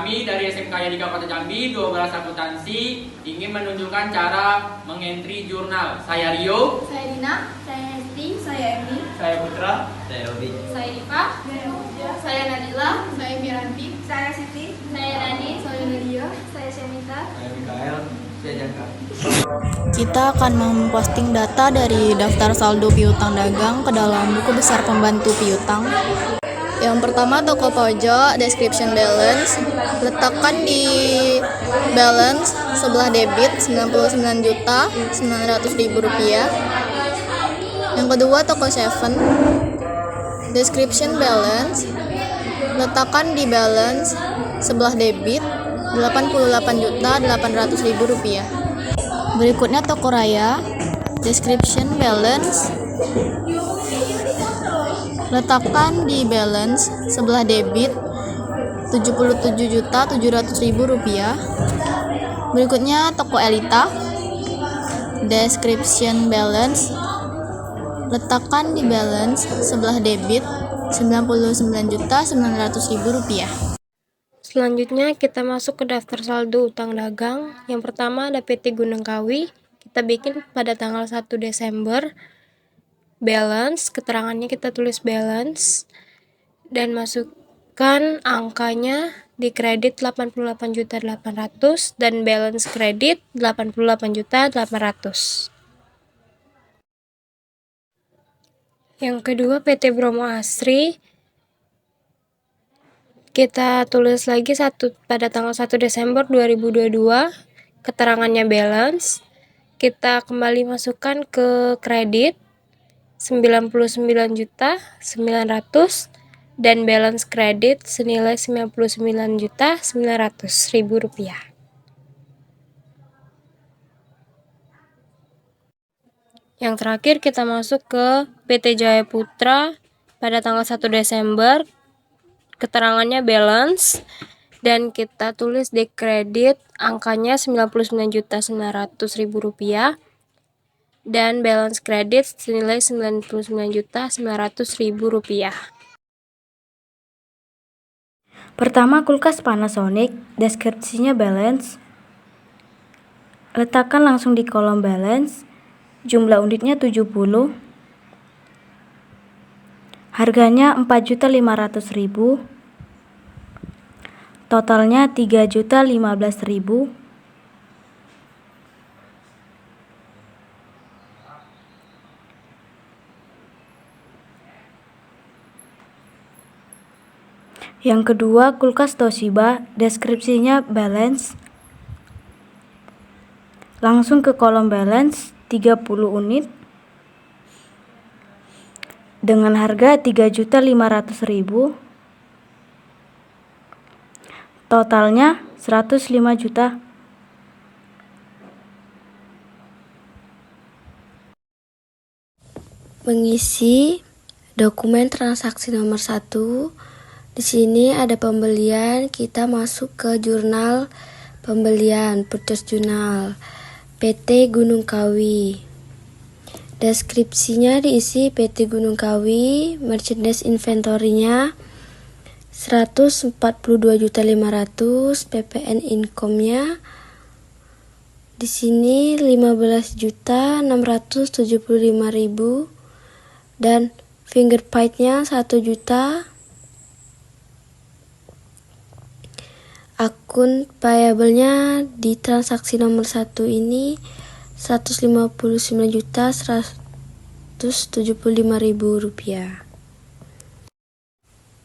Kami dari SMK Yadika Kota Jambi 12 akuntansi ingin menunjukkan cara mengentry jurnal. Saya Rio, saya Dina, saya Hesti, saya Emi, saya Putra, saya Robi, saya Diva, saya Uja, saya Nadila, saya Miranti, saya Siti, saya Dani, saya Nadia, saya Syamita, saya Mikael, saya Jaka. Kita akan memposting data dari daftar saldo piutang dagang ke dalam buku besar pembantu piutang. Yang pertama, toko pojok, description balance. Letakkan di balance sebelah debit 99.900.000 rupiah. Yang kedua, toko 7, description balance. Letakkan di balance sebelah debit 88.800.000 rupiah. Berikutnya toko Raya, description balance. Letakkan di balance sebelah debit 77.700.000 rupiah. Berikutnya toko Elita, description balance. Letakkan di balance sebelah debit 99.900.000 rupiah. Selanjutnya kita masuk ke daftar saldo utang dagang. Yang pertama ada PT Gunung Kawi. Kita bikin pada tanggal 1 Desember. Balance, keterangannya kita tulis balance dan masukkan angkanya di kredit 88.800 dan balance kredit 88.800. Yang kedua PT Bromo Asri, kita tulis lagi pada tanggal 1 Desember 2022, keterangannya balance. Kita kembali masukkan ke kredit 99.900.000 dan balance kredit senilai 99.900.000 rupiah. Yang terakhir kita masuk ke PT Jaya Putra pada tanggal 1 Desember, keterangannya balance dan kita tulis di kredit angkanya 99.900.000 rupiah dan balance kredit senilai 99.900.000 rupiah. Pertama, kulkas Panasonic, deskripsinya balance. Letakkan langsung di kolom balance. Jumlah unitnya 70. Harganya 4.500.000. Totalnya 3.015.000. Yang kedua, kulkas Toshiba, deskripsinya balance. Langsung ke kolom balance, 30 unit. Dengan harga 3.500.000. Totalnya 105 juta. Mengisi dokumen transaksi nomor 1. Di sini ada pembelian, kita masuk ke jurnal pembelian, purchase journal PT Gunung Kawi. Deskripsinya diisi PT Gunung Kawi, merchandise inventory-nya 142.500.000, PPN income-nya di sini 15.675.000 dan fingerprint-nya 1 juta. Akun payable-nya di transaksi nomor 1 ini 159.175.000 rupiah.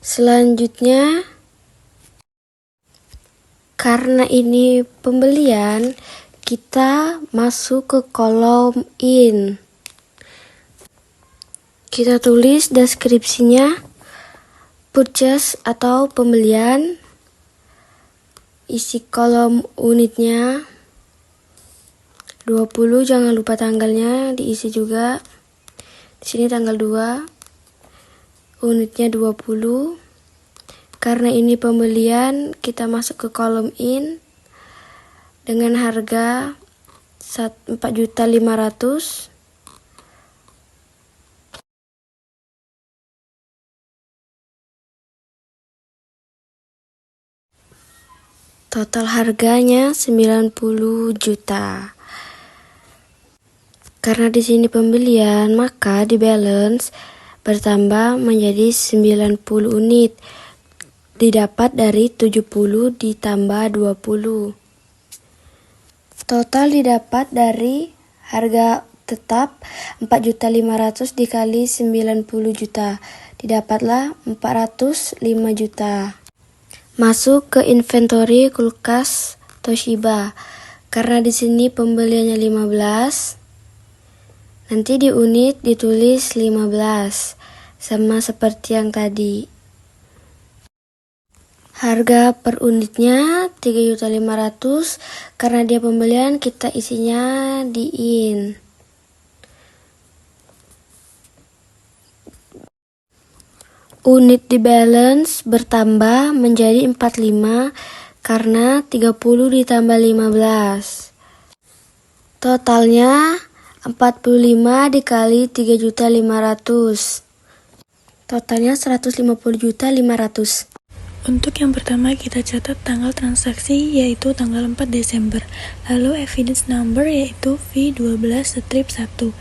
Selanjutnya, karena ini pembelian, kita masuk ke kolom in. Kita tulis deskripsinya purchase atau pembelian. Isi kolom unitnya 20, jangan lupa tanggalnya diisi juga. Di sini tanggal 2. Unitnya 20. Karena ini pembelian, kita masuk ke kolom in dengan harga 4.500.000. Total harganya 90 juta. Karena di sini pembelian, maka di balance bertambah menjadi 90 unit. Didapat dari 70 ditambah 20. Total didapat dari harga tetap 4.500.000 dikali 90 juta. Didapatlah 405 juta. Masuk ke inventory kulkas Toshiba. Karena di sini pembeliannya 15, nanti di unit ditulis 15, sama seperti yang tadi. Harga per unitnya 3.500.000, karena dia pembelian kita isinya di in. Unit di balance bertambah menjadi 45 karena 30 ditambah 15. Totalnya 45 dikali 3.500.000. Totalnya 150.500.000. Untuk yang pertama kita catat tanggal transaksi yaitu tanggal 4 Desember. Lalu evidence number yaitu V12-1.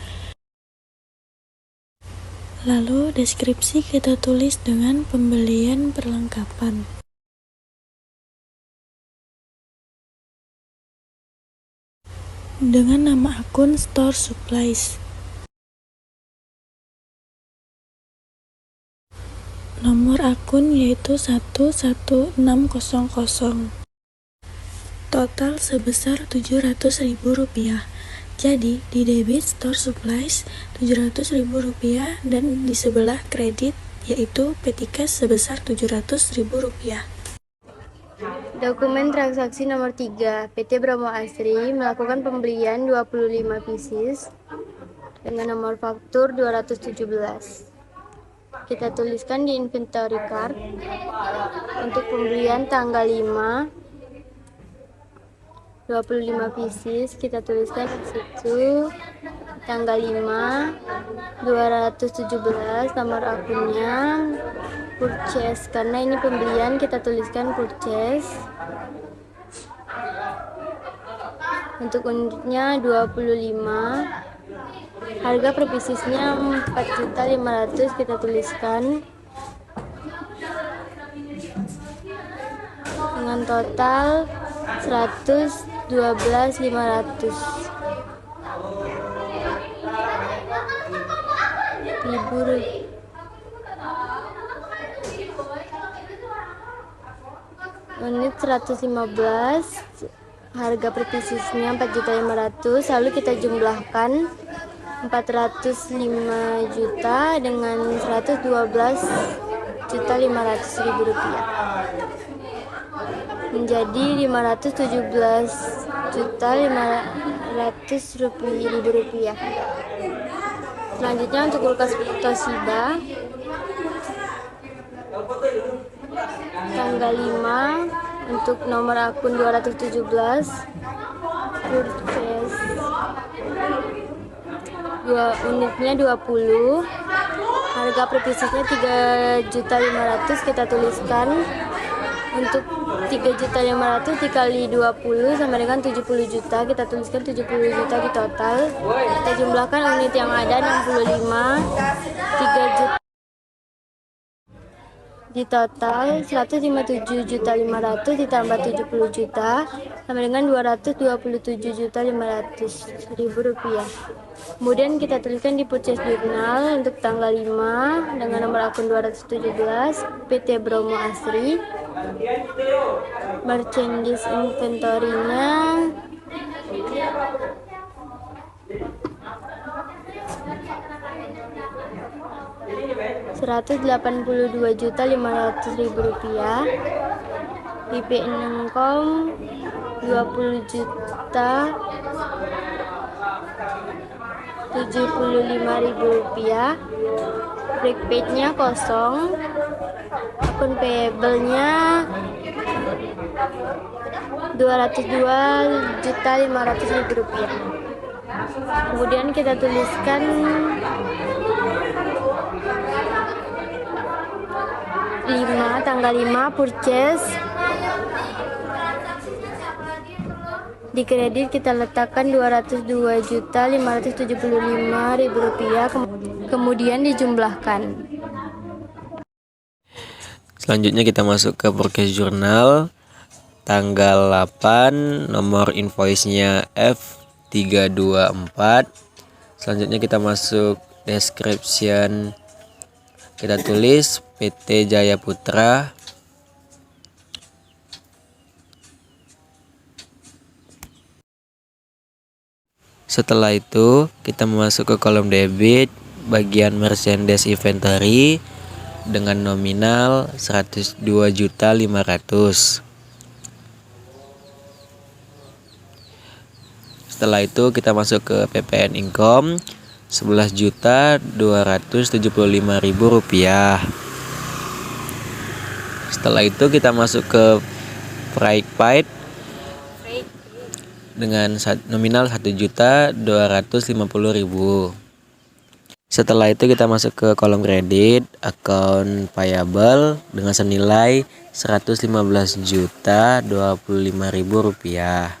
Lalu deskripsi kita tulis dengan pembelian perlengkapan. Dengan nama akun Store Supplies. Nomor akun yaitu 11600. Total sebesar Rp700.000. Jadi di debit Store Supplies Rp700.000 dan di sebelah kredit yaitu Petikas sebesar Rp700.000. Dokumen transaksi nomor 3, PT Bromo Asri melakukan pembelian 25 pieces dengan nomor faktur 217. Kita tuliskan di inventory card untuk pembelian tanggal 5, 25 pieces, kita tuliskan di situ tanggal 5, 217, nomor akunnya, purchase, karena ini pembelian kita tuliskan purchase. Untuk unitnya 25, harga per piecesnya 4.500.000, kita tuliskan dengan total 112.500. Unit 115, harga per piecesnya 4.500.000, lalu kita jumlahkan 405 juta dengan 112.500.000 rupiah menjadi 517.500.000 rupiah. Selanjutnya untuk kulkas Toshiba tanggal 5 untuk nomor akun 217, purchase unitnya 20, harga per piecesnya 3.500.000, kita tuliskan untuk 3.500.000 dikali 20 sama dengan 70 juta, kita tuliskan 70 juta di total. Kita jumlahkan unit yang ada 65, 3 juta di total 157.500.000 ditambah 70 juta sama dengan 227.500.000 rupiah. Kemudian kita tuliskan di purchase journal untuk tanggal 5 dengan nomor akun 217 PT Bromo Asri. Merchandise inventory-nya 182.500.000 rupiah. IP Income 20 juta 75.000 rupiah. Break page-nya kosong. Akun payable-nya 202.500.000 rupiah. Kemudian kita tuliskan tanggal 5 purchase Di kredit kita letakkan Rp202.575.000, kemudian dijumlahkan. Selanjutnya kita masuk ke progress jurnal tanggal 8, nomor invoice-nya F324. Selanjutnya kita masuk description, kita tulis PT Jaya Putra. Setelah itu kita masuk ke kolom debit bagian merchandise inventory dengan nominal 102.500.000. Setelah itu kita masuk ke PPN income 11.275.000 rupiah. Setelah itu kita masuk ke break paid dengan nominal 1.250.000. Setelah itu kita masuk ke kolom kredit account payable dengan senilai 115.025.000 rupiah.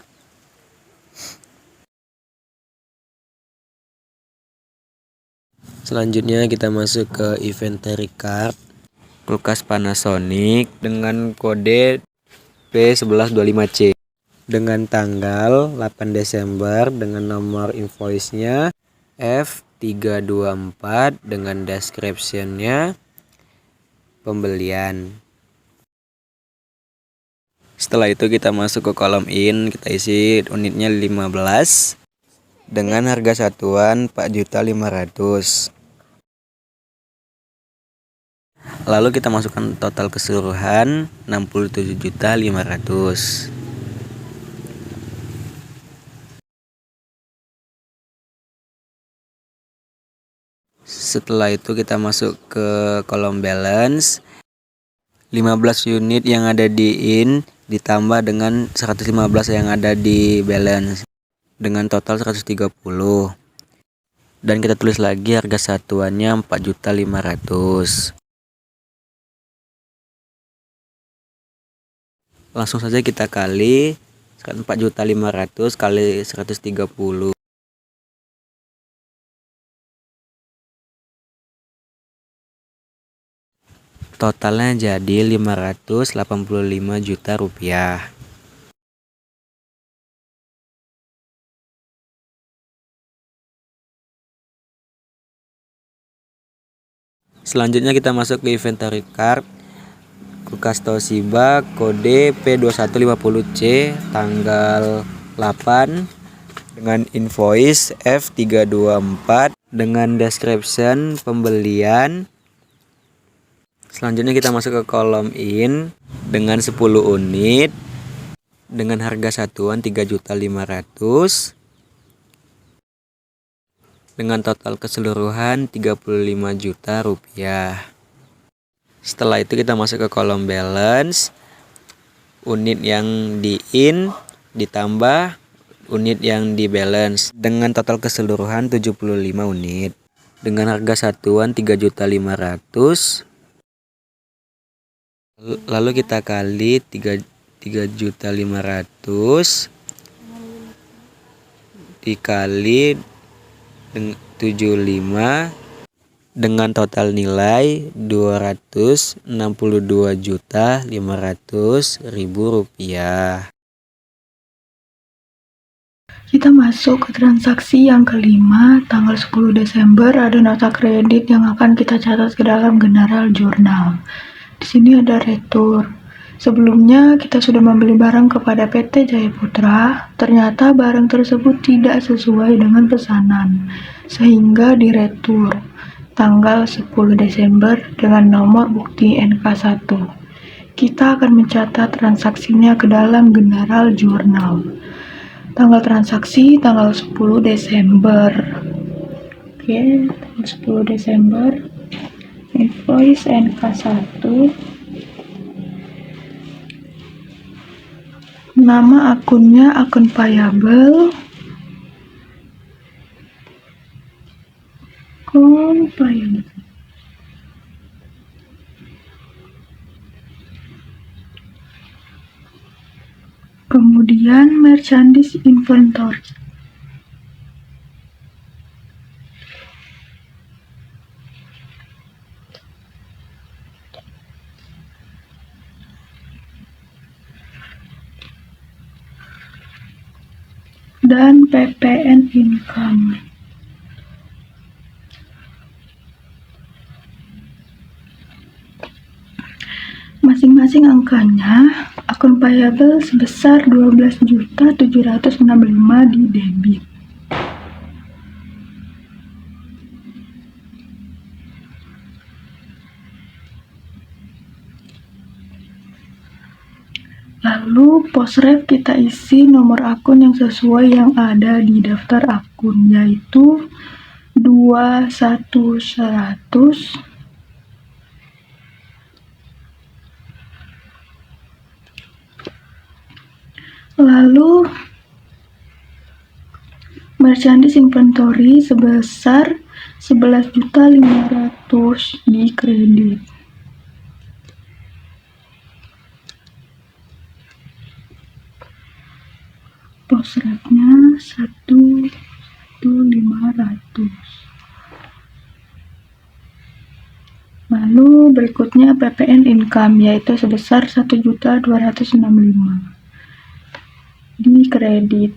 Selanjutnya kita masuk ke inventory card kulkas Panasonic dengan kode P1125C dengan tanggal 8 Desember dengan nomor invoice-nya F324 dengan description-nya pembelian. Setelah itu kita masuk ke kolom in, kita isi unitnya 15 dengan harga satuan 4.500.000. Lalu kita masukkan total keseluruhan 67.500.000. Setelah itu kita masuk ke kolom balance. 15 unit yang ada di in ditambah dengan 115 yang ada di balance dengan total 130. Dan kita tulis lagi harga satuannya 4.500.000. Langsung saja kita kali 4.500.000 kali 130. Totalnya jadi 585 juta rupiah. Selanjutnya kita masuk ke inventory card kulkas Toshiba kode P2150C tanggal 8 dengan invoice F324 dengan description pembelian. Selanjutnya kita masuk ke kolom in dengan 10 unit dengan harga satuan 3.500.000 dengan total keseluruhan 35 juta rupiah. Setelah itu kita masuk ke kolom balance, unit yang di in ditambah unit yang di balance dengan total keseluruhan 75 unit dengan harga satuan 3.500.000. Lalu kita kali 3.500.000 dikali 75 dengan total nilai 262.500.000 rupiah. Kita masuk ke transaksi yang kelima, tanggal 10 Desember ada nota kredit yang akan kita catat ke dalam general jurnal. Di sini ada retur. Sebelumnya kita sudah membeli barang kepada PT Jaya Putra, ternyata barang tersebut tidak sesuai dengan pesanan, sehingga diretur tanggal 10 Desember dengan nomor bukti NK1. Kita akan mencatat transaksinya ke dalam general jurnal. Tanggal transaksi tanggal 10 Desember. Oke, tanggal 10 Desember. Invoice NK1. Nama akunnya akun payable. Akun payable. Kemudian merchandise inventory. Dan PPN income. Masing-masing angkanya, akun payable sebesar 12.765 di debit. Lalu posref kita isi nomor akun yang sesuai yang ada di daftar akun, yaitu 21100. Lalu merchandise inventory sebesar 11.500 di kredit. Posrefnya 1.500. Lalu berikutnya PPN income, yaitu sebesar 1.265 di kredit.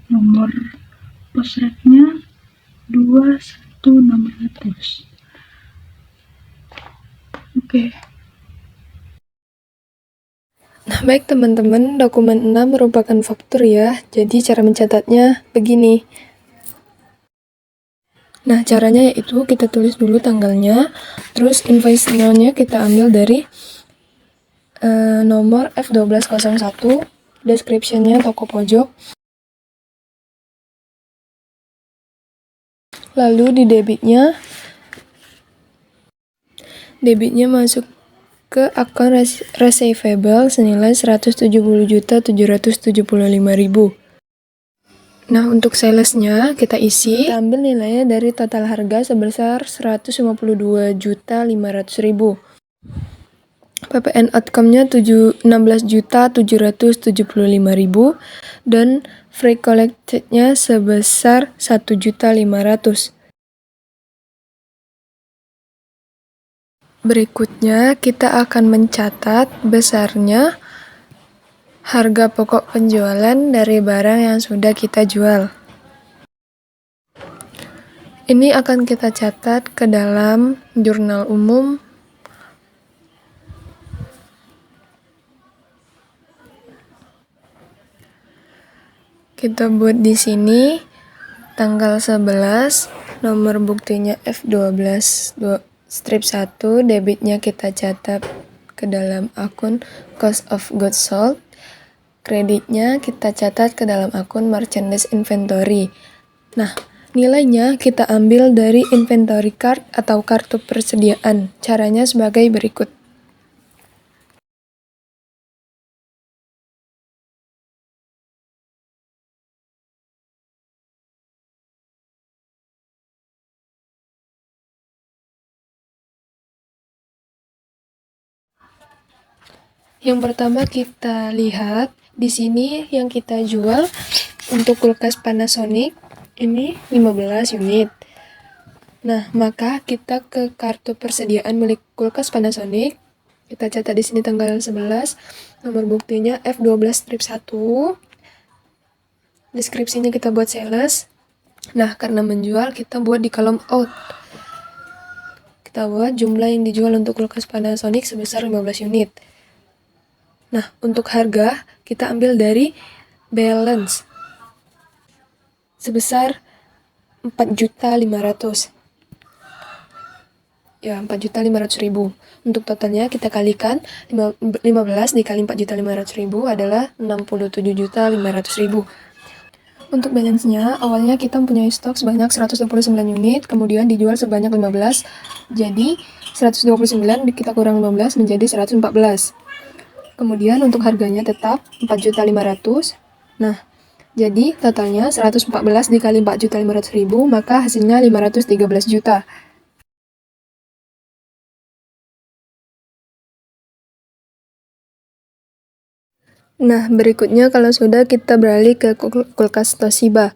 Nomor posrefnya 2.600. Oke. Nah, baik teman-teman, dokumen 6 merupakan faktur ya. Jadi cara mencatatnya begini. Nah, caranya yaitu kita tulis dulu tanggalnya, terus invoice nya kita ambil dari nomor F1201, description-nya toko pojok. Lalu di debitnya masuk ke akun receivable senilai 170.775.000. Nah, untuk salesnya kita isi, kita ambil nilainya dari total harga sebesar 152.500.000. PPN outcome-nya 16.775.000 dan free collected-nya sebesar 1.500.000. Berikutnya kita akan mencatat besarnya harga pokok penjualan dari barang yang sudah kita jual. Ini akan kita catat ke dalam jurnal umum. Kita buat di sini tanggal 11, nomor buktinya F12 strip 1, debitnya kita catat ke dalam akun cost of goods sold. Kreditnya kita catat ke dalam akun merchandise inventory. Nah, nilainya kita ambil dari inventory card atau kartu persediaan. Caranya sebagai berikut. Yang pertama kita lihat di sini yang kita jual untuk kulkas Panasonic ini 15 unit. Nah, maka kita ke kartu persediaan milik kulkas Panasonic. Kita catat di sini tanggal 11, nomor buktinya F12 strip 1. Deskripsinya kita buat sales. Nah, karena menjual kita buat di kolom out. Kita buat jumlah yang dijual untuk kulkas Panasonic sebesar 15 unit. Nah, untuk harga kita ambil dari balance sebesar 4.500.000. Ya, 4.500.000. Untuk totalnya kita kalikan 15 dikali 4.500.000 adalah 67.500.000. Untuk balance-nya, awalnya kita mempunyai stok sebanyak 129 unit, kemudian dijual sebanyak 15. Jadi, 129 kita kurang 15 menjadi 114. Kemudian untuk harganya tetap 4.500.000. Nah, jadi totalnya 114 dikali 4.500.000, maka hasilnya 513 juta. Nah, berikutnya kalau sudah kita beralih ke kulkas Toshiba.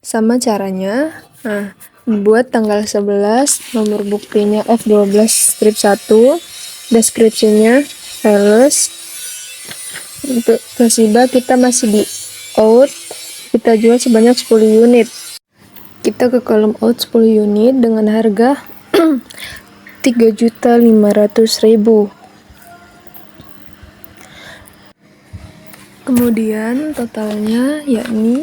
Sama caranya, buat tanggal 11, nomor buktinya F12 strip 1, deskripsinya sales. Untuk Toshiba kita masih di out, kita jual sebanyak 10 unit. Kita ke kolom out 10 unit dengan harga 3.500.000. Kemudian totalnya yakni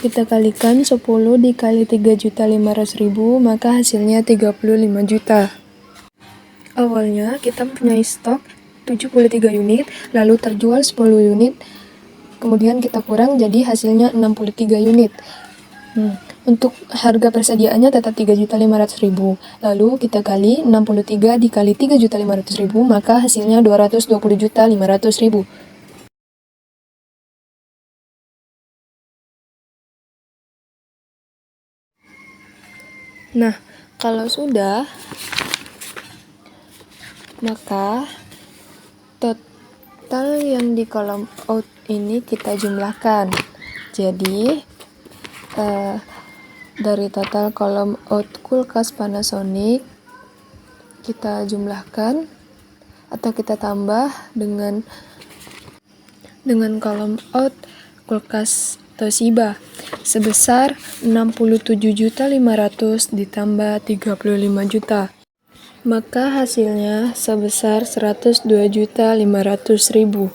kita kalikan 10 dikali 3.500.000, maka hasilnya 35 juta. Awalnya kita mempunyai stok 73 unit, lalu terjual 10 unit, kemudian kita kurang jadi hasilnya 63 unit. Untuk harga persediaannya tetap 3.500.000, lalu kita kali 63 dikali 3.500.000, maka hasilnya 220.500.000. Nah, kalau sudah, maka total yang di kolom out ini kita jumlahkan. Jadi, dari total kolom out kulkas Panasonic, kita jumlahkan atau kita tambah dengan kolom out kulkas Toshiba sebesar 67.500.000 ditambah 35 juta. Maka hasilnya sebesar 102.500.000.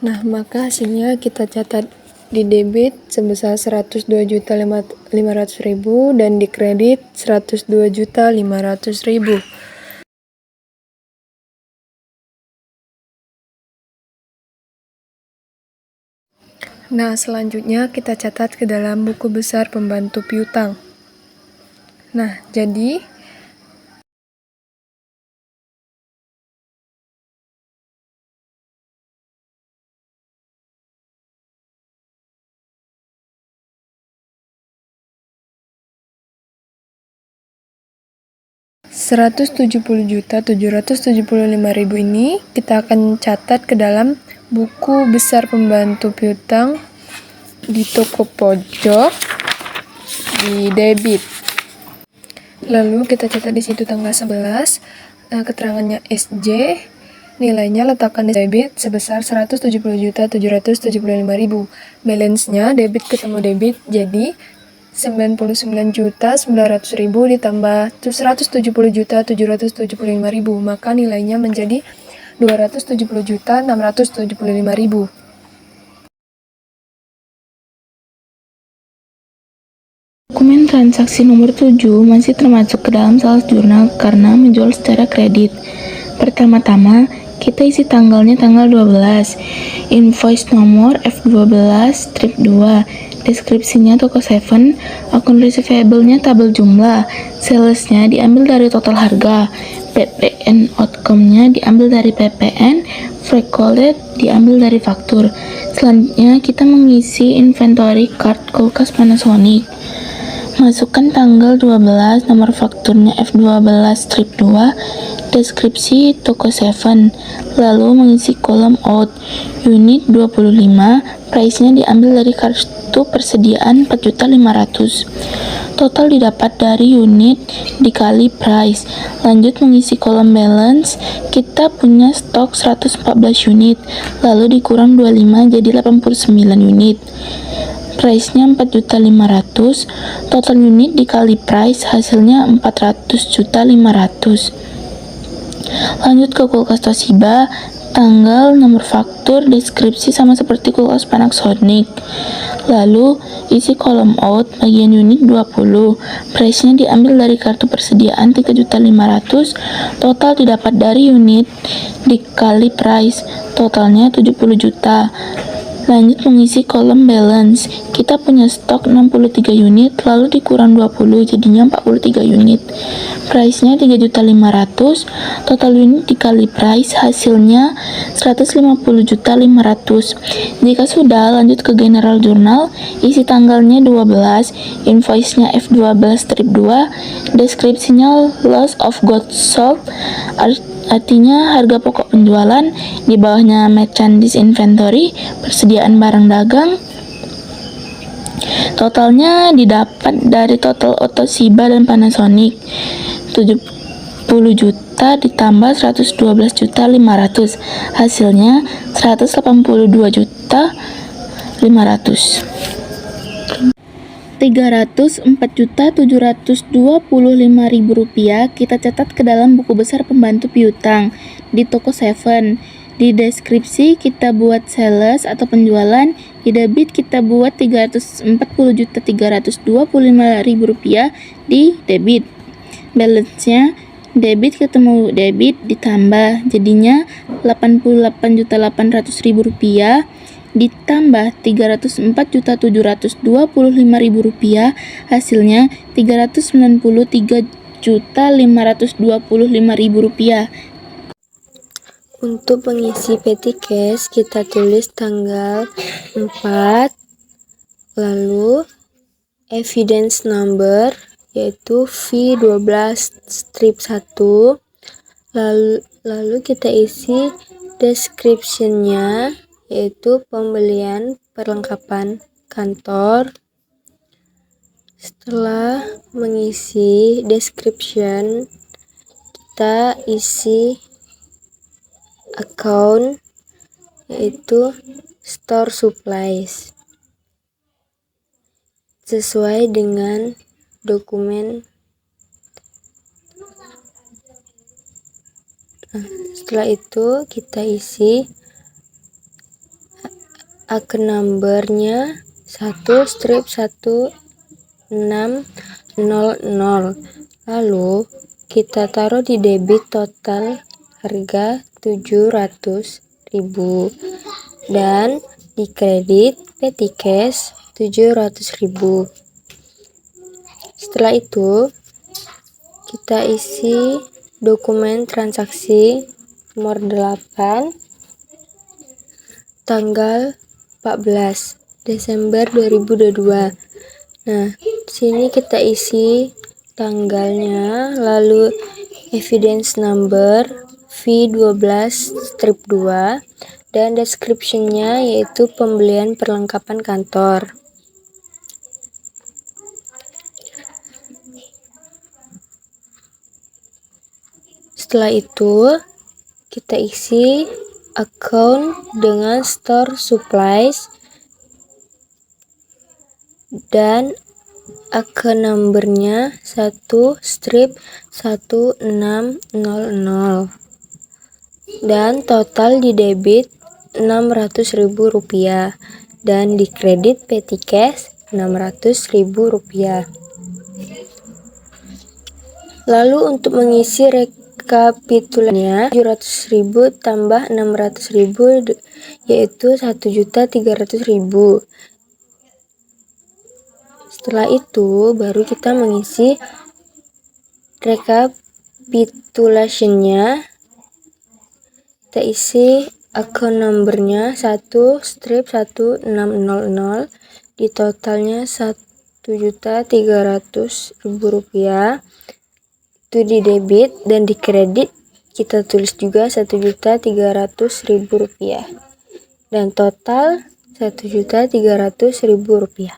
Nah, maka hasilnya kita catat di debit sebesar 102.500.000 dan di kredit 102.500.000. Nah, selanjutnya kita catat ke dalam buku besar pembantu piutang. Nah, jadi Rp170.775.000 ini kita akan catat ke dalam buku besar pembantu piutang di toko pojok di debit. Lalu kita catat di situ tanggal 11, keterangannya SJ, nilainya letakkan di debit sebesar 170.775.000. Balance-nya debit ketemu debit jadi 99.900.000 ditambah 170.775.000, maka nilainya menjadi 270.675.000. Dokumen transaksi nomor 7 masih termasuk ke dalam sales jurnal karena menjual secara kredit. Pertama-tama, kita isi tanggalnya tanggal 12, invoice nomor F12 strip 2, deskripsinya toko 7, akun receivable-nya tabel jumlah, salesnya diambil dari total harga, PPN outcome-nya diambil dari PPN, freight collect diambil dari faktur. Selanjutnya kita mengisi inventory card kulkas Panasonic. Masukkan tanggal 12, nomor fakturnya F12 strip 2, deskripsi toko 7, lalu mengisi kolom out, unit 25, price-nya diambil dari kartu persediaan 4.500.000. Total didapat dari unit dikali price. Lanjut mengisi kolom balance, kita punya stok 114 unit, lalu dikurang 25 jadi 89 unit. Price-nya 4.500.000, total unit dikali price hasilnya 400.500.000. Lanjut ke kulkas Toshiba, tanggal, nomor faktur, deskripsi sama seperti kulkas Panasonic. Lalu isi kolom out bagian unit 20, price-nya diambil dari kartu persediaan 3.500.000, total didapat dari unit dikali price, totalnya 70 juta. Lanjut mengisi kolom balance. Kita punya stok 63 unit, lalu dikurang 20 jadinya 43 unit. Price-nya 3.500.000, total unit dikali price hasilnya 150.500.000. Jika sudah, lanjut ke general journal, isi tanggalnya 12, invoice-nya F12 strip 2, deskripsinya loss of goods sold, artinya harga pokok penjualan, di bawahnya merchandise inventory, persediaan barang dagang. Totalnya didapat dari total Toshiba dan Panasonic 70 juta ditambah 112.500.000, hasilnya 182.500.000. 304.725.000 rupiah kita catat ke dalam buku besar pembantu piutang di toko Seven. Di deskripsi kita buat sales atau penjualan, di debit kita buat 340.325.000 rupiah di debit. Balance-nya debit ketemu debit ditambah jadinya 88.800.000 rupiah ditambah 304.725.000 rupiah, hasilnya 393.525.000 rupiah. Untuk mengisi petty cash kita tulis tanggal 4, lalu evidence number yaitu V12 strip 1, lalu kita isi description-nya yaitu pembelian perlengkapan kantor. Setelah mengisi description, kita isi account yaitu store supplies sesuai dengan dokumen. Setelah itu kita isi account number-nya 1 strip 1600, lalu kita taruh di debit total harga 700.000 dan di kredit petty cash 700.000. Setelah itu kita isi dokumen transaksi nomor 8 tanggal 14 Desember 2022. Nah, di sini kita isi tanggalnya, lalu evidence number V12 strip 2 dan description-nya yaitu pembelian perlengkapan kantor. Setelah itu kita isi account dengan store supplies dan account number-nya 1 strip 1600 dan total di debit 600.000 rupiah dan di kredit petty cash 600.000 rupiah. Lalu untuk mengisi rekapitulasinya 700.000 tambah 600.000 yaitu 1.300.000. Setelah itu baru kita mengisi recapitulation-nya. Kita isi account number-nya 1 strip 1600, di totalnya 1.300.000 rupiah. Itu di debit dan di kredit kita tulis juga 1.300.000 rupiah dan total 1.300.000 rupiah.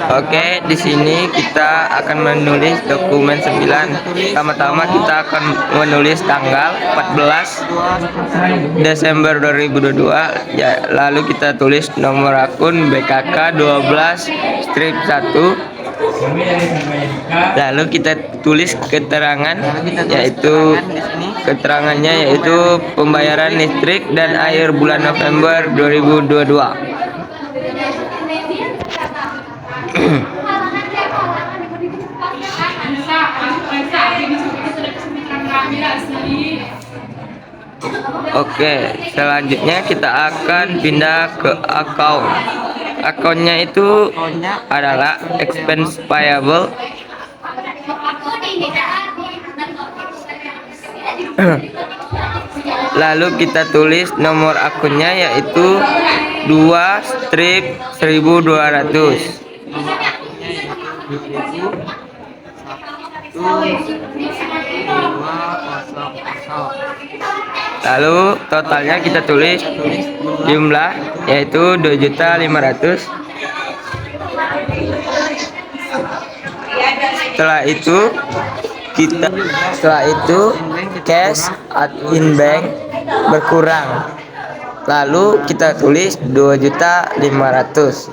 Oke, di sini kita akan menulis dokumen 9. Pertama-tama kita akan menulis tanggal 14 Desember 2022. Ya, lalu kita tulis nomor akun BKK 12 strip 1. Lalu kita tulis keterangannya yaitu pembayaran listrik dan air bulan November 2022. Oke, selanjutnya kita akan pindah ke account. Akunnya itu adalah expense payable. Lalu kita tulis nomor akunnya yaitu 2/1200. Lalu totalnya kita tulis jumlah yaitu 2.500.000. Setelah itu cash in bank berkurang. Lalu kita tulis 2.500.000.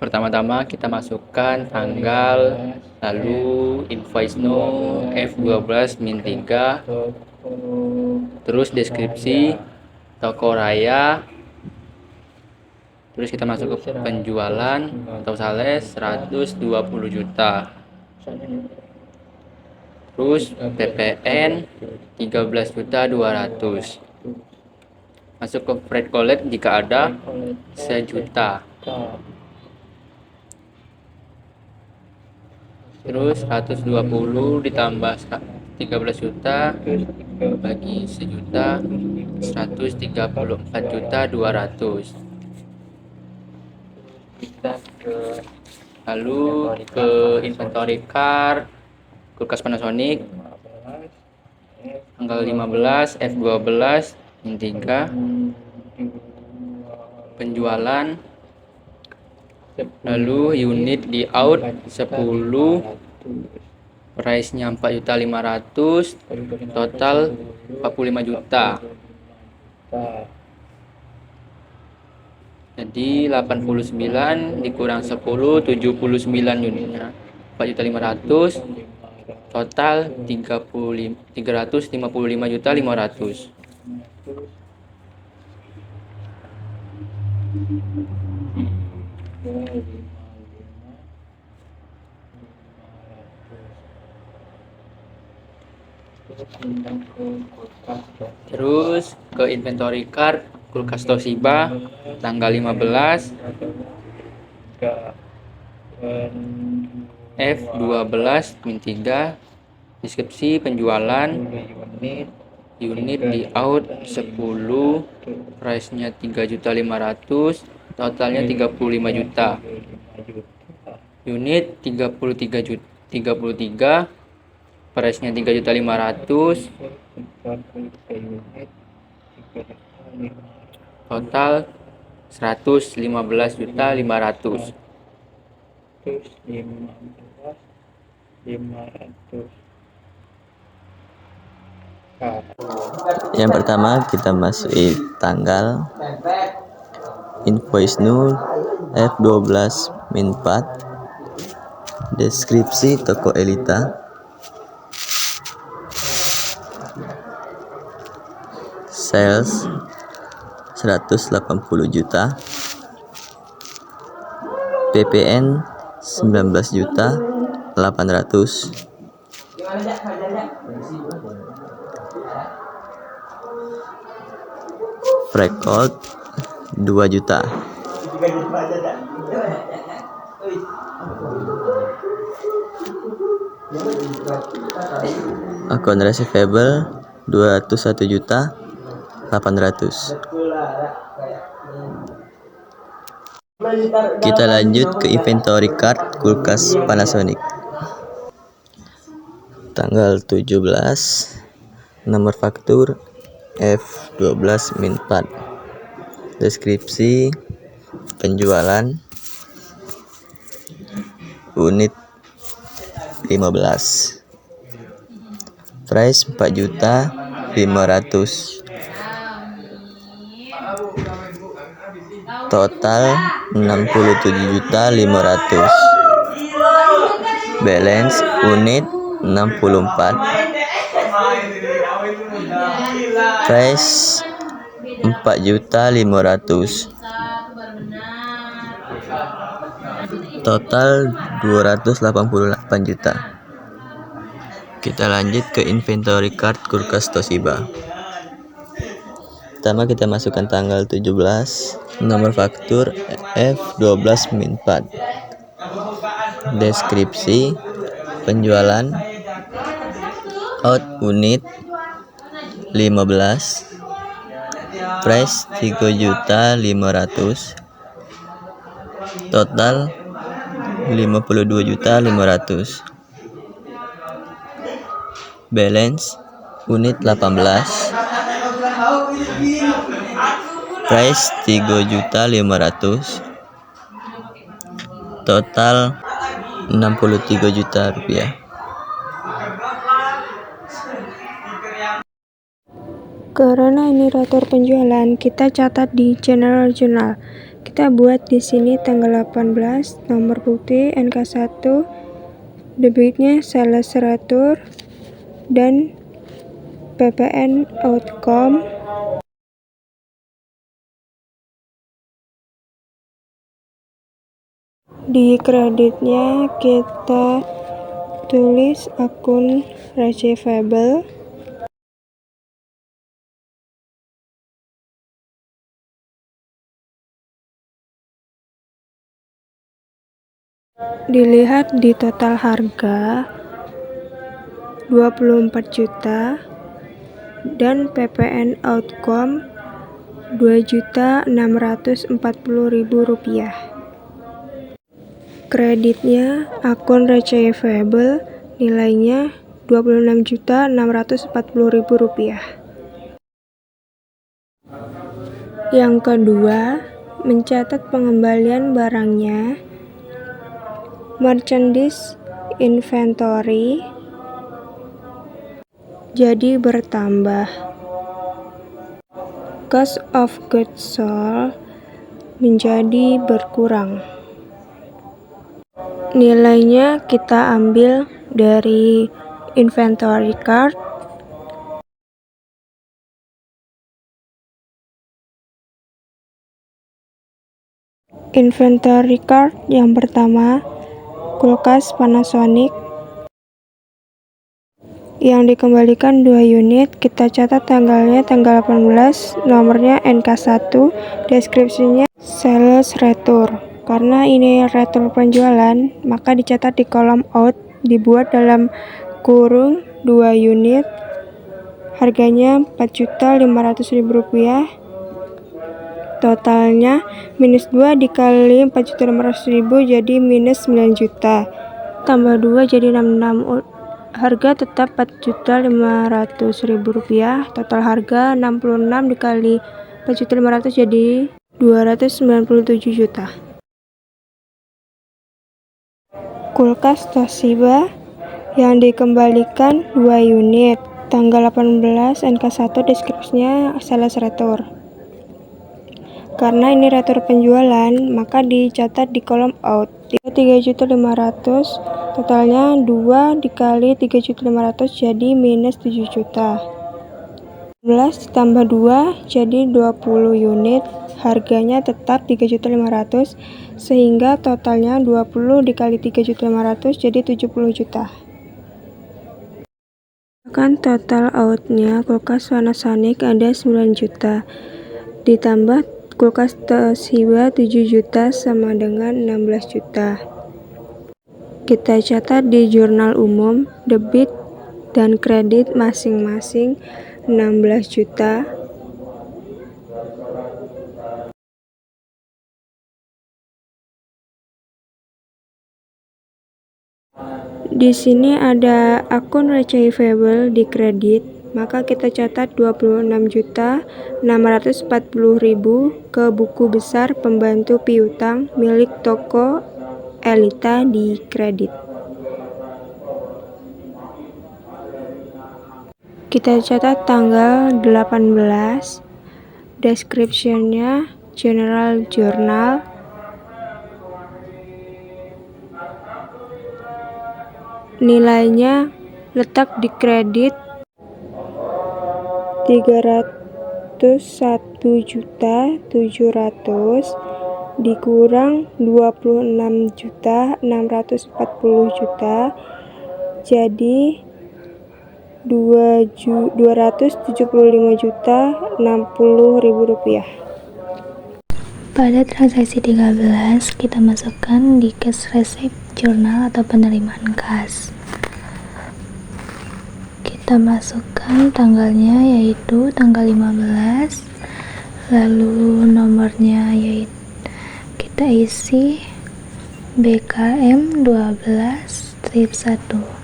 Pertama-tama kita masukkan tanggal, lalu invoice no F12-3, terus deskripsi toko raya, terus kita masuk ke penjualan atau sales 120 juta, terus PPN 13.200.000, masuk ke freight collect jika ada 1 juta, terus 120 ditambah 13 juta bagi 1 juta 134.200.000. Lalu ke inventory card kulkas Panasonic tanggal 15 F12-3, penjualan, lalu unit di out 10, price-nya 4.500.000, total 45 juta. Jadi 89 dikurang 10, 79 unitnya, 4.500.000, total 355.500.000. Terus ke inventory card kulkas Toshiba tanggal 15 F12-3, deskripsi penjualan, unit di out 10, price-nya 3.500.000, totalnya 35 juta. Unit 33, price-nya 3.500.000, total 115.500.000. Yang pertama kita masukin tanggal, invoice new F12-4, deskripsi toko Elita, sales 180 juta, PPN 19.800.000. Record 2 juta. Akun receivable 201.800.000. Kita lanjut ke inventory card kulkas Panasonic. Tanggal 17, nomor faktur F12-4, deskripsi penjualan, unit 15, price 4.500.000, total 67.500.000, balance unit 64, price 4.500.000, total 288 juta. Kita lanjut ke inventory card kulkas Toshiba. Pertama kita masukkan tanggal 17, nomor faktur F12-4, deskripsi penjualan out unit 15, price 3.500.000, total 52.500.000, balance unit 18, price 3.500.000, total 63 juta rupiah. Karena ini rator penjualan, kita catat di General Journal. Kita buat di sini tanggal 18, nomor bukti NK1, debitnya sales rator, dan PPN outcome. Di kreditnya kita tulis akun receivable. Dilihat di total harga 24 juta dan PPN outcome 2.640.000 rupiah. Kreditnya akun receivable nilainya 26.640.000 rupiah. Yang kedua, mencatat pengembalian barangnya. Merchandise inventory jadi bertambah. Cost of goods sold menjadi berkurang. Nilainya kita ambil dari inventory card. Inventory card yang pertama, kulkas Panasonic yang dikembalikan 2 unit. Kita catat tanggalnya tanggal 18, nomornya NK1, deskripsinya sales return. Karena ini return penjualan, maka dicatat di kolom out, dibuat dalam kurung 2 unit, harganya 4.500.000 rupiah. Totalnya minus 2 dikali 4.500.000 jadi minus 9 juta. Tambah 2 jadi 66. Harga tetap 4.500.000 rupiah. Total harga 66 dikali 4.500 jadi 297 juta. Kulkas Toshiba yang dikembalikan 2 unit. Tanggal 18 NK1, deskripsinya sales return. Karena ini retur penjualan, maka dicatat di kolom out. 3.500.000, totalnya 2 dikali 3.500 jadi minus 7 juta. 11 tambah 2 jadi 20 unit, harganya tetap 3.500.000, sehingga totalnya 20 dikali 3.500 jadi 70 juta. Bahkan total outnya kulkas Panasonic ada 9 juta, ditambah kulkas Toshiba 7 juta sama dengan 16 juta. Kita catat di jurnal umum, debit dan kredit masing-masing 16 juta. Di sini ada akun receivable di kredit, maka kita catat 26.640.000 ke buku besar pembantu piutang milik toko Elita di kredit. Kita catat tanggal 18, deskripsinya General Journal. Nilainya letak di kredit 301.700.000 dikurang 26.640.000 jadi Rp275.060.000. Pada transaksi 13, kita masukkan di cash receipt journal atau penerimaan kas. Kita masukkan tanggalnya yaitu tanggal 15, lalu nomornya yaitu kita isi BKM 12-1.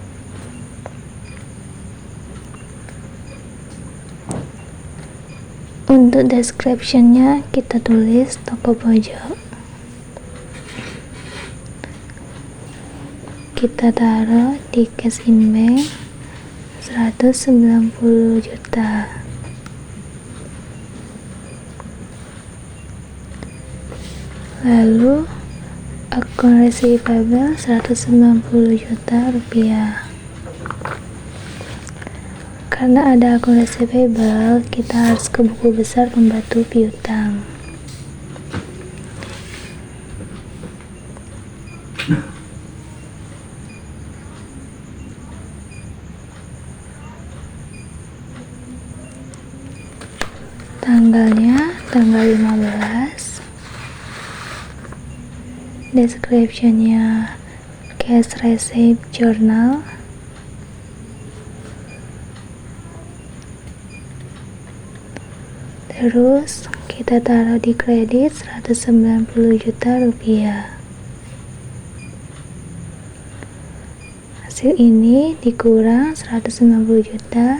Untuk description-nya kita tulis toko pojok. Kita taruh di cash in bank 190 juta. Lalu akun receivable 190 juta rupiah. Karena ada akun receivable, kita harus ke buku besar pembantu piutang. Tanggalnya tanggal 15. Description-nya cash receipt journal. Terus kita taruh di kredit 190 juta rupiah. Hasil ini dikurang 190 juta.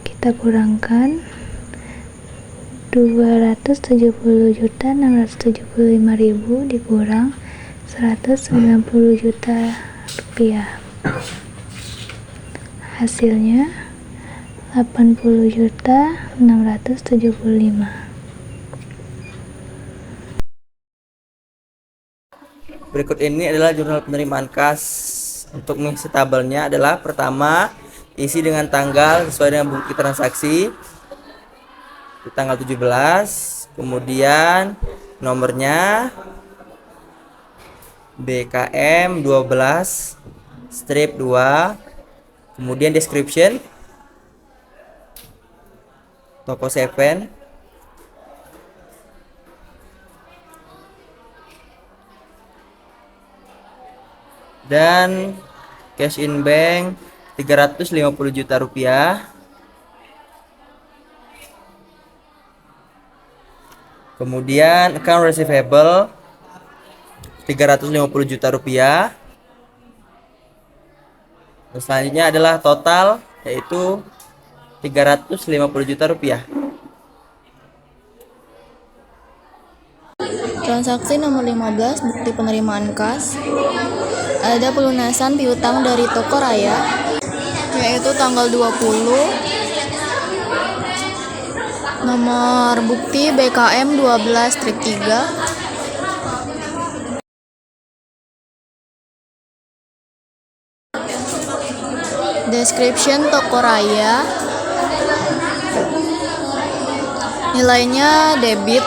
Kita kurangkan 270.675.000 dikurang 190 juta rupiah. Hasilnya 80.675. Berikut ini adalah jurnal penerimaan kas. Untuk mengisi tabelnya adalah pertama, isi dengan tanggal sesuai dengan bukti transaksi di tanggal 17, kemudian nomornya BKM 12-2, kemudian description toko 7, dan cash in bank 350 juta rupiah. Kemudian account receivable 350 juta rupiah. Dan selanjutnya adalah total yaitu 350 juta rupiah. Transaksi nomor 15, bukti penerimaan kas. Ada pelunasan piutang dari toko raya, yaitu tanggal 20. Nomor bukti BKM 12-3. Description toko raya. Nilainya debit,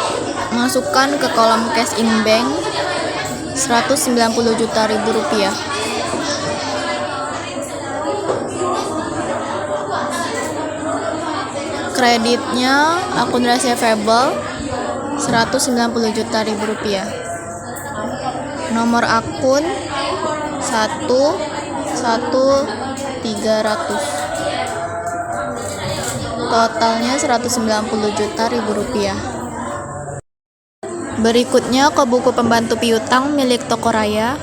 masukkan ke kolom cash in bank 190 juta rupiah. Kreditnya akun receivable 190 juta rupiah. Nomor akun 11300. Totalnya 190 juta rupiah. Berikutnya ke buku pembantu piutang milik toko raya.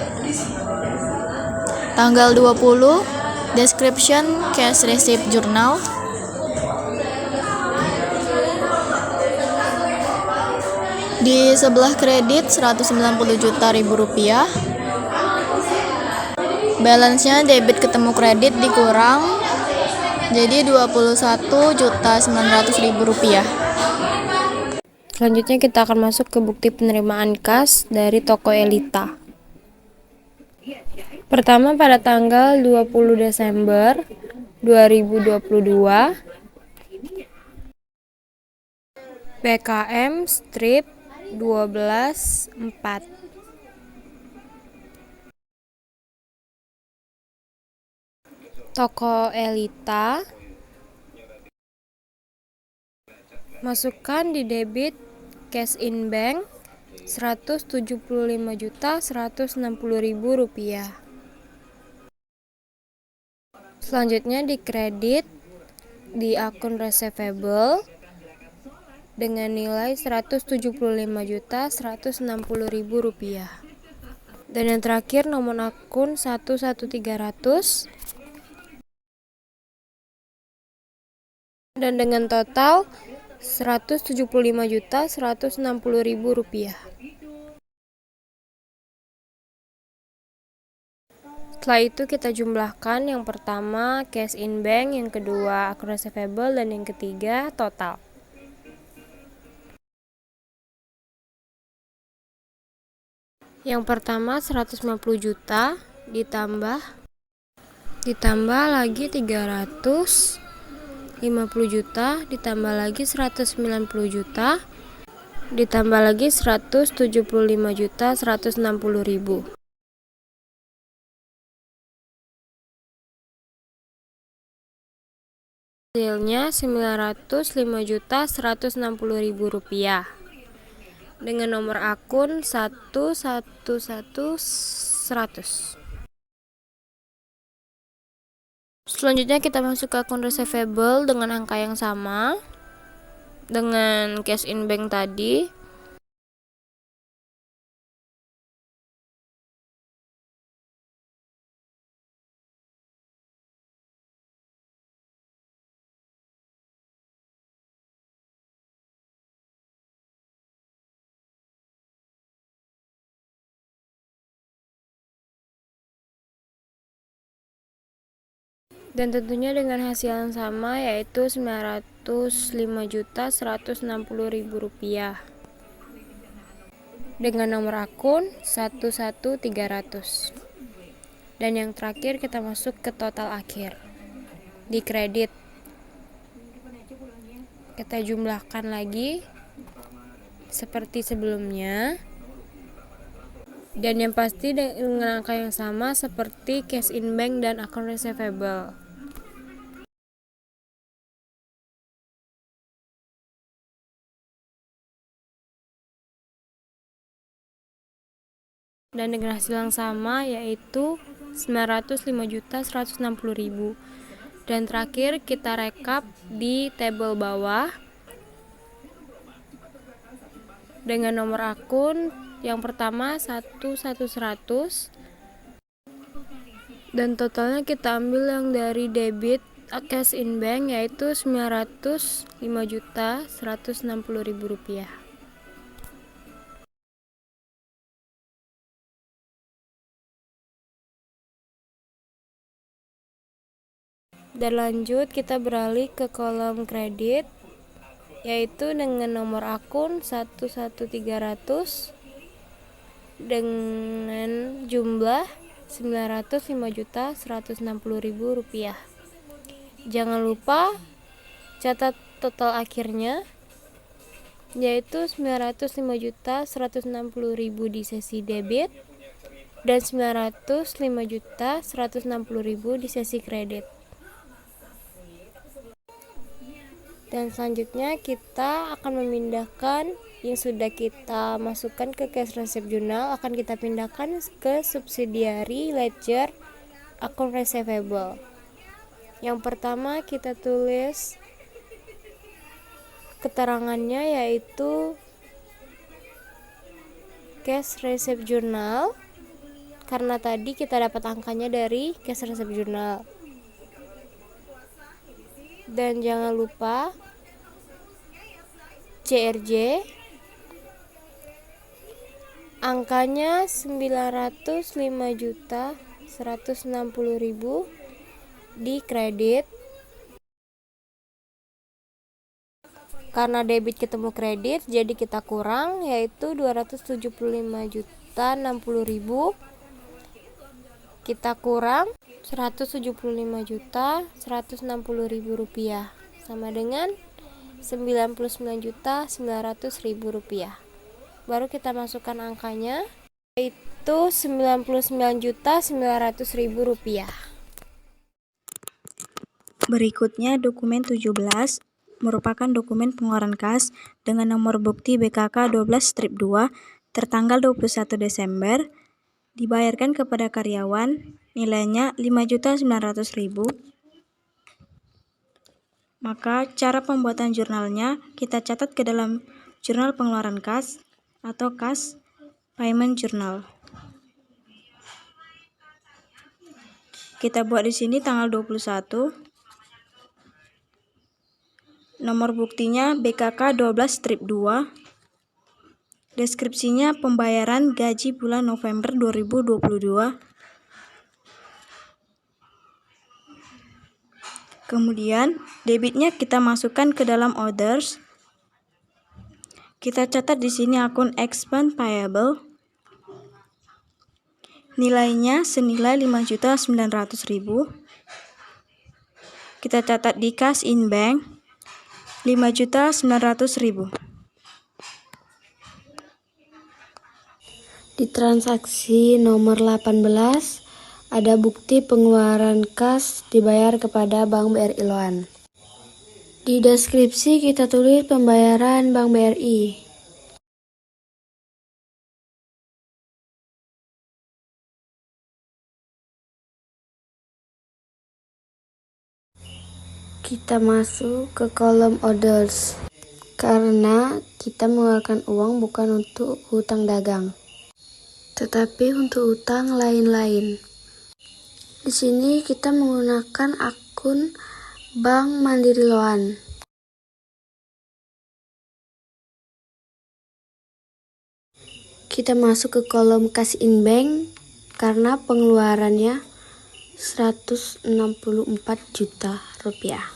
Tanggal 20, description cash receipt journal. Di sebelah kredit 190 juta rupiah. Balance-nya debit ketemu kredit dikurang jadi 21.900.000 rupiah. Selanjutnya kita akan masuk ke bukti penerimaan kas dari toko Elita. Pertama pada tanggal 20 Desember 2022, BKM strip 12-4. toko Elita, masukkan di debit cash in bank Rp175.160.000. Selanjutnya di kredit di akun receivable dengan nilai Rp175.160.000. Dan yang terakhir nomor akun 11300 dan dengan total Rp175.160.000. Setelah itu kita jumlahkan, yang pertama cash in bank, yang kedua akun receivable, dan yang ketiga total. Yang pertama 150 juta ditambah lagi 350 juta, ditambah lagi 190 juta, ditambah lagi 175.160.000. Hasilnya Rp905.160.000 dengan nomor akun 111.100. Selanjutnya kita masuk ke akun receivable dengan angka yang sama dengan cash in bank tadi. Dan tentunya dengan hasil yang sama, yaitu Rp905.160.000 dengan nomor akun 11300. Dan yang terakhir kita masuk ke total akhir di kredit. Kita jumlahkan lagi seperti sebelumnya, dan yang pasti dengan angka yang sama seperti cash in bank dan akun receivable. Dan dengan hasil yang sama, yaitu Rp905.160.000. Dan terakhir kita rekap di tabel bawah dengan nomor akun yang pertama 11100, dan totalnya kita ambil yang dari debit cash in bank, yaitu Rp905.160.000. Dan lanjut kita beralih ke kolom kredit, yaitu dengan nomor akun 11300 dengan jumlah Rp905.160.000. Jangan lupa catat total akhirnya, yaitu Rp905.160.000 di sesi debit dan Rp905.160.000 di sesi kredit. Dan selanjutnya kita akan memindahkan yang sudah kita masukkan ke cash receipt journal, akan kita pindahkan ke subsidiary ledger akun receivable. Yang pertama kita tulis keterangannya, yaitu cash receipt journal, karena tadi kita dapat angkanya dari cash receipt journal. Dan jangan lupa CRJ angkanya Rp905.160.000 di kredit. Karena debit ketemu kredit, jadi kita kurang, yaitu Rp275.060.000. Kita kurang Rp175.160.000 sama dengan Rp99.900.000. Baru kita masukkan angkanya, yaitu Rp99.900.000. Berikutnya dokumen 17 merupakan dokumen pengeluaran kas dengan nomor bukti BKK 12-2 tertanggal 21 Desember dibayarkan kepada karyawan, nilainya 5.900.000. Maka cara pembuatan jurnalnya kita catat ke dalam jurnal pengeluaran kas atau kas payment journal. Kita buat di sini tanggal 21. Nomor buktinya BKK 12-2. Deskripsinya pembayaran gaji bulan November 2022. Kemudian debitnya kita masukkan ke dalam orders. Kita catat di sini akun expense payable. Nilainya senilai 5.900.000. Kita catat di cash in bank 5.900.000. Di transaksi nomor 18 ada bukti pengeluaran kas dibayar kepada Bank BRI Loan. Di deskripsi kita tulis pembayaran Bank BRI. Kita masuk ke kolom orders karena kita mengeluarkan uang bukan untuk hutang dagang, tetapi untuk hutang lain-lain. Di sini kita menggunakan akun Bank Mandiri Loan. Kita masuk ke kolom cash in bank karena pengeluarannya 164 juta rupiah.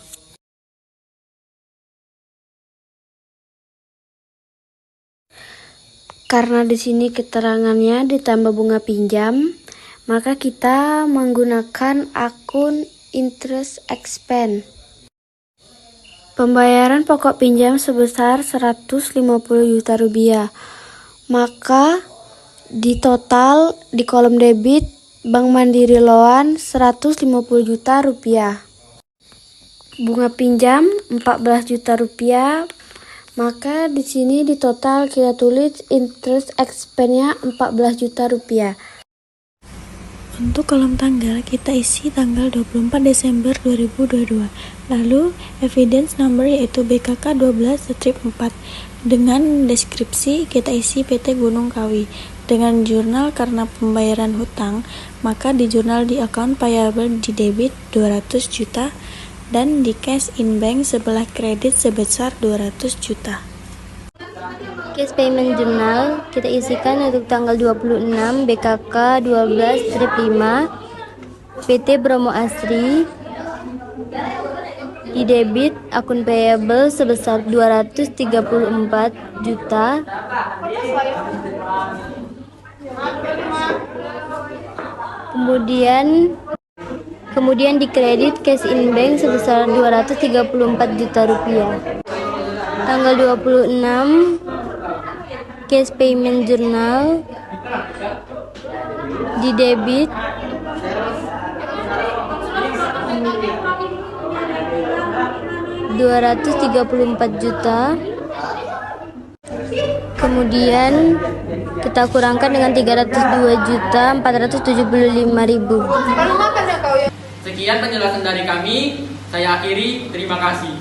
Karena di sini keterangannya ditambah bunga pinjam, maka kita menggunakan akun interest expense. Pembayaran pokok pinjam sebesar 150 juta rupiah. Maka di total di kolom debit Bank Mandiri Loan 150 juta rupiah. Bunga pinjam 14 juta rupiah. Maka di sini di total kita tulis interest expense-nya 14 juta rupiah. Untuk kolom tanggal kita isi tanggal 24 Desember 2022. Lalu evidence number yaitu BKK 12-4. Dengan deskripsi kita isi PT Gunung Kawi. Dengan jurnal karena pembayaran hutang, maka di jurnal di account payable di debit 200 juta dan di cash in bank sebelah kredit sebesar 200 juta. Cash payment journal kita isikan untuk tanggal 26 BKK 12-5 PT Bromo Asri. Di debit akun payable sebesar 234 juta. Kemudian di kredit cash in bank sebesar 234 juta rupiah. Tanggal 26 cash payment journal di debit Rp234 juta. Kemudian kita kurangkan dengan 302.475.000. Sekian penjelasan dari kami. Saya akhiri. Terima kasih.